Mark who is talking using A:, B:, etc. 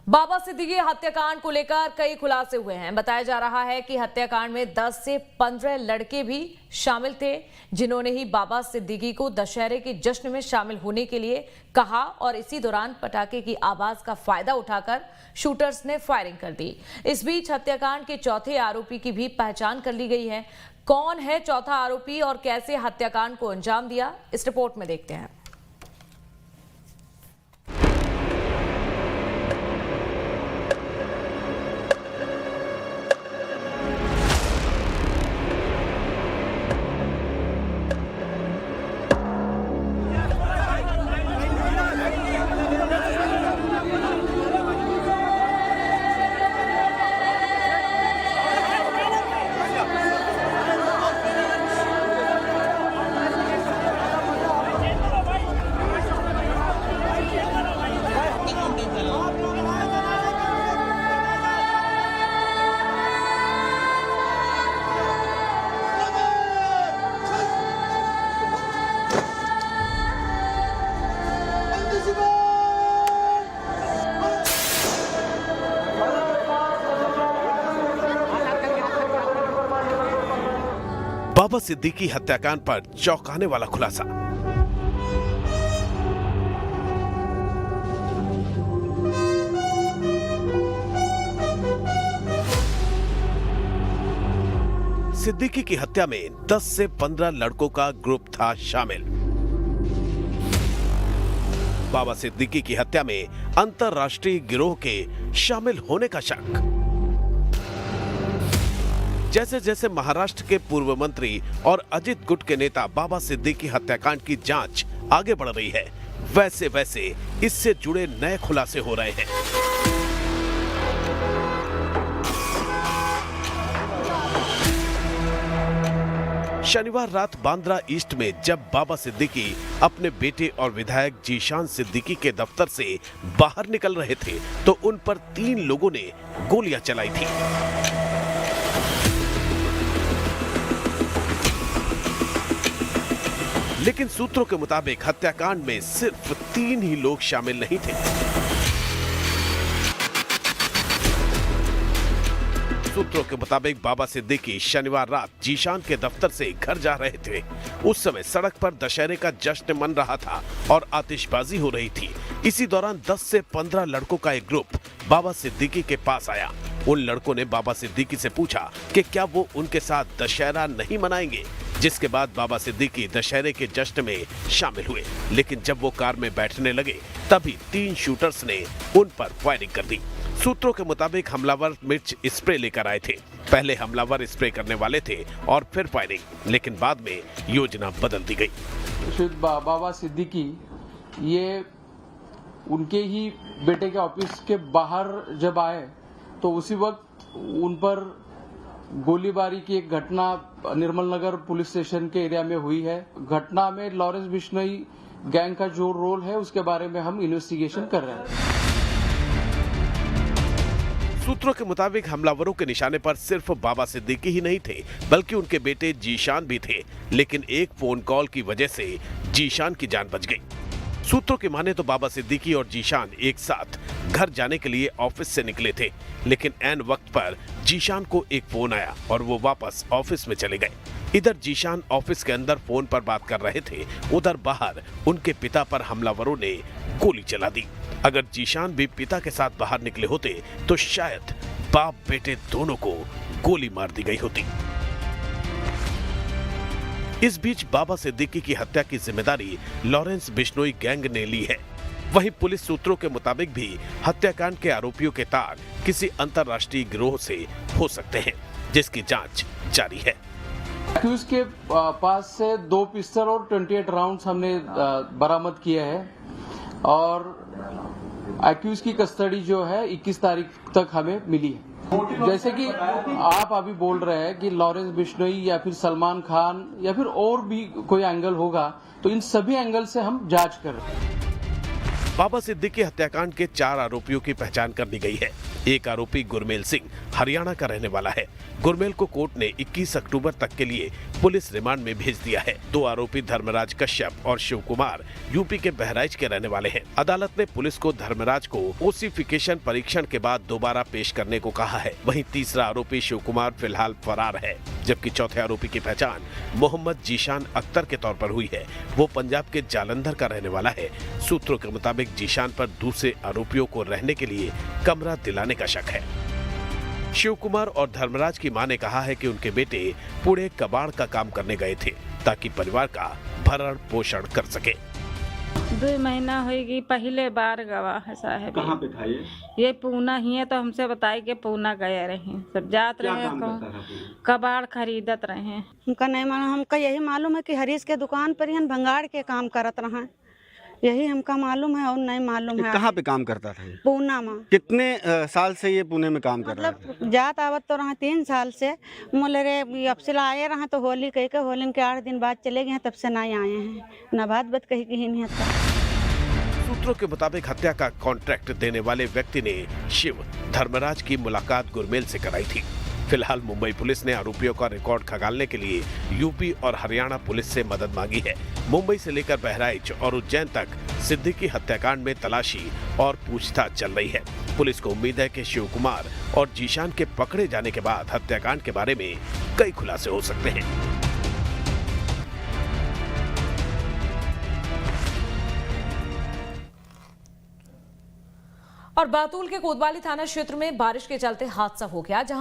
A: बाबा सिद्दीकी हत्याकांड को लेकर कई खुलासे हुए हैं। बताया जा रहा है कि हत्याकांड में 10 से 15 लड़के भी शामिल थे, जिन्होंने ही बाबा सिद्दीकी को दशहरे के जश्न में शामिल होने के लिए कहा और इसी दौरान पटाखे की आवाज का फायदा उठाकर शूटर्स ने फायरिंग कर दी। इस बीच हत्याकांड के चौथे आरोपी की भी पहचान कर ली गई है। कौन है चौथा आरोपी और कैसे हत्याकांड को अंजाम दिया, इस रिपोर्ट में देखते हैं।
B: बाबा सिद्दीकी हत्याकांड पर चौंकाने वाला खुलासा। सिद्दीकी की हत्या में 10 से 15 लड़कों का ग्रुप था शामिल। बाबा सिद्दीकी की हत्या में अंतरराष्ट्रीय गिरोह के शामिल होने का शक। जैसे जैसे महाराष्ट्र के पूर्व मंत्री और अजित गुट के नेता बाबा सिद्दीकी हत्याकांड की जांच आगे बढ़ रही है, वैसे वैसे इससे जुड़े नए खुलासे हो रहे हैं। शनिवार रात बांद्रा ईस्ट में जब बाबा सिद्दीकी अपने बेटे और विधायक जीशान सिद्दीकी के दफ्तर से बाहर निकल रहे थे तो उन पर 3 लोगों ने गोलियां चलाई थी। लेकिन सूत्रों के मुताबिक हत्याकांड में सिर्फ 3 ही लोग शामिल नहीं थे। सूत्रों के मुताबिक बाबा सिद्दीकी शनिवार रात जीशान के दफ्तर से घर जा रहे थे। उस समय सड़क पर दशहरे का जश्न मन रहा था और आतिशबाजी हो रही थी। इसी दौरान 10 से 15 लड़कों का एक ग्रुप बाबा सिद्दीकी के पास आया। उन लड़कों ने बाबा सिद्दीकी से पूछा कि क्या वो उनके साथ दशहरा नहीं मनाएंगे, जिसके बाद बाबा सिद्दीकी दशहरे के जश्न में शामिल हुए। लेकिन जब वो कार में बैठने लगे तभी 3 शूटर्स ने उन पर फायरिंग कर दी। सूत्रों के मुताबिक हमलावर मिर्च स्प्रे लेकर आए थे। पहले हमलावर स्प्रे करने वाले थे और फिर फायरिंग, लेकिन बाद में योजना बदल दी गई।
C: बाबा सिद्दीकी ये उनके ही बेटे के ऑफिस के बाहर जब आए तो उसी वक्त उन पर गोलीबारी की एक घटना निर्मल नगर पुलिस स्टेशन के एरिया में हुई है। घटना में लॉरेंस बिश्नोई गैंग का जो रोल है उसके बारे में हम इन्वेस्टिगेशन कर रहे हैं।
B: सूत्रों के मुताबिक हमलावरों के निशाने पर सिर्फ बाबा सिद्दीकी ही नहीं थे, बल्कि उनके बेटे जीशान भी थे। लेकिन एक फोन कॉल की वजह से जीशान की जान बच गई। सूत्रों की माने तो बाबा सिद्दीकी और जीशान एक साथ घर जाने के लिए ऑफिस से निकले थे, लेकिन ऐन वक्त पर जीशान को एक फोन आया और वो वापस ऑफिस में चले गए। इधर जीशान ऑफिस के अंदर फोन पर बात कर रहे थे, उधर बाहर उनके पिता पर हमलावरों ने गोली चला दी। अगर जीशान भी पिता के साथ बाहर निकले होते तो शायद बाप बेटे दोनों को गोली मार दी गई होती। इस बीच बाबा सिद्दीकी की हत्या की जिम्मेदारी लॉरेंस बिश्नोई गैंग ने ली है। वहीं पुलिस सूत्रों के मुताबिक भी हत्याकांड के आरोपियों के तार किसी अंतरराष्ट्रीय गिरोह से हो सकते हैं, जिसकी जांच जारी है।
C: एक्यूज के पास से 2 पिस्टल और 28 राउंड्स हमने बरामद किए हैं और एक्यूज की कस्टडी जो है 21 तारीख तक हमें मिली है। जैसे कि आप अभी बोल रहे हैं कि लॉरेंस बिश्नोई या फिर सलमान खान या फिर और भी कोई एंगल होगा, तो इन सभी एंगल से हम जांच कर रहे हैं।
B: बाबा सिद्दीकी हत्याकांड के 4 आरोपियों की पहचान कर ली गई है। एक आरोपी गुरमेल सिंह हरियाणा का रहने वाला है। गुरमेल को कोर्ट ने 21 अक्टूबर तक के लिए पुलिस रिमांड में भेज दिया है। 2 आरोपी धर्मराज कश्यप और शिव कुमार यूपी के बहराइच के रहने वाले हैं। अदालत ने पुलिस को धर्मराज को ओसिफिकेशन परीक्षण के बाद दोबारा पेश करने को कहा है। वहीं तीसरा आरोपी शिव कुमार फिलहाल फरार है, जबकि चौथे आरोपी की पहचान मोहम्मद जीशान अख्तर के तौर पर हुई है। वो पंजाब के जालंधर का रहने वाला है। सूत्रों के मुताबिक जीशान पर दूसरे आरोपियों को रहने के लिए कमरा दिलाने का शक है। शिव कुमार और धर्मराज की मां ने कहा है कि उनके बेटे पुणे कबाड़ का काम करने गए थे ताकि परिवार का भरण पोषण कर सके।
D: 2 महीना होगी, पहले बार गवा है साहब।
E: कहाँ पे था
D: ये पूना ही है, तो हमसे बताई के पूना गए रहे, सब जात रहे, कबाड़ खरीदत रहे।
F: हमका नहीं मालूम, हमका यही मालूम है कि हरीश के दुकान पर ही भंगार के काम करत रहा, यही हमका मालूम है और नहीं मालूम है।
E: कहाँ पे काम करता था ये?
F: पूना में।
E: कितने साल से ये पुणे में काम कर रहा है?
F: मतलब जात आवत तो रहा 3 साल से। मोले रे अब से आए रहा तो होली कह के, होली के 8 दिन बाद चले गए, तब से नहीं आए हैं। न बात बात कही कि नहीं आता।
B: सूत्रों के मुताबिक हत्या का कॉन्ट्रैक्ट देने वाले व्यक्ति ने शिव धर्मराज की मुलाकात गुरमेल से कराई थी। फिलहाल मुंबई पुलिस ने आरोपियों का रिकॉर्ड खंगालने के लिए यूपी और हरियाणा पुलिस से मदद मांगी है। मुंबई से लेकर बहराइच और उज्जैन तक सिद्दीकी हत्याकांड में तलाशी और पूछताछ चल रही है। पुलिस को उम्मीद है कि शिव कुमार और जीशान के पकड़े जाने के बाद हत्याकांड के बारे में कई खुलासे हो सकते हैं।
A: और बैतूल के कोतवाली थाना क्षेत्र में बारिश के चलते हादसा हो गया, जहां